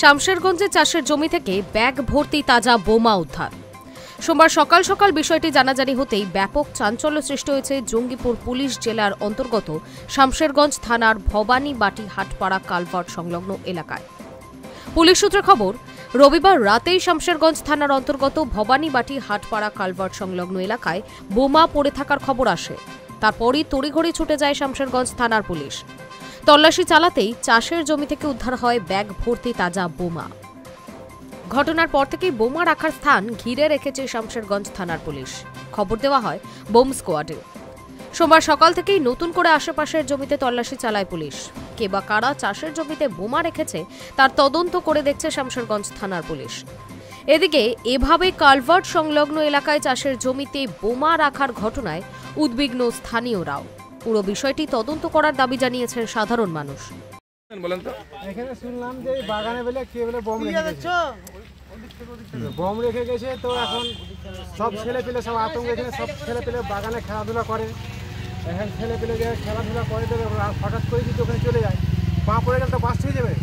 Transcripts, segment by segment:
শামশেরগঞ্জে চাষের জমি থেকে ব্যাগ ভর্তি তাজা বোমা উদ্ধার। সোমবার সকাল সকাল বিষয়টি জানাজানি হতেই ব্যাপক চাঞ্চল্য সৃষ্টি হয়েছে জঙ্গিপুর পুলিশ জেলার অন্তর্গত শামশেরগঞ্জ থানার ভবানীবাটি হাটপাড়া কালভার্ট সংলগ্ন এলাকায়। পুলিশ সূত্রে খবর, রবিবার রাতেই শামশেরগঞ্জ থানার অন্তর্গত ভবানীবাটি হাটপাড়া কালভার্ট সংলগ্ন এলাকায় বোমা পড়ে থাকার খবর আসে। তারপরই তড়িঘড়ি ছুটে যায় শামশেরগঞ্জ থানার পুলিশ। তল্লাশি চালাতেই চাষের জমি থেকে উদ্ধার হয় ব্যাগ ভর্তি তাজা বোমা। ঘটনার পর থেকেই বোমা রাখার স্থান ঘিরে রেখেছে শামশেরগঞ্জ থানার পুলিশ। খবর দেওয়া হয় বোম স্কোয়াডে। সোমবার সকাল থেকেই নতুন করে আশেপাশের জমিতে তল্লাশি চালায় পুলিশ। কে বা কারা চাষের জমিতে বোমা রেখেছে তার তদন্ত করে দেখছে শামশেরগঞ্জ থানার পুলিশ। এদিকে এভাবে কালভার্ট সংলগ্ন এলাকায় চাষের জমিতে বোমা রাখার ঘটনায় উদ্বিগ্ন স্থানীয়রাও। পুরো বিষয়টি তদন্ত করার দাবি জানিয়েছেন সাধারণ মানুষ। এখানে শুনলাম যে বাগানে বলে কে বলে বম রেখে গেছে, তো এখন সব ছেলে পেলে সব আতঙ্ক, এখানে সব ছেলে পেলে বাগানে খেলাধুলা করে। এখন ছেলে পেলে যে খেলাধুলা করে দেবে, হঠাৎ করে যদি ওখানে চলে যায়, পা পড়ে গেলে তো বাস্ট হয়ে যাবে।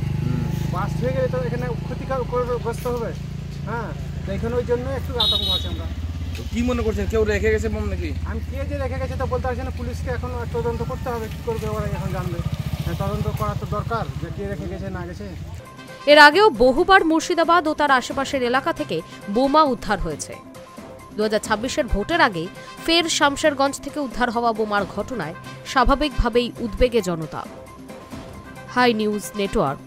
বাস্ট হয়ে গেলে তো এখানে ক্ষতিগ্রস্ত হবে। হ্যাঁ, তো এখানে ওই জন্য একটু আতঙ্ক আছে। আমরা কি মনে করছেন, কেউ রেখে গেছে বম নাকি? আমি কে যে রেখে গেছে তো বলতে পারছি না। পুলিশকে এখন তদন্ত করতে হবে, কী করবে ওরা এখন জানবে। তদন্ত করা তো দরকার যে কে রেখে গেছে না গেছে। এর আগেও বহুবার মুর্শিদাবাদ ও তার আশেপাশের এলাকা থেকে বোমা উদ্ধার হয়েছে। 2026-এর ভোটের আগে ফের শামশেরগঞ্জ থেকে উদ্ধার হওয়া বোমার ঘটনায় স্বাভাবিকভাবেই উদ্বেগে জনতা। High news network.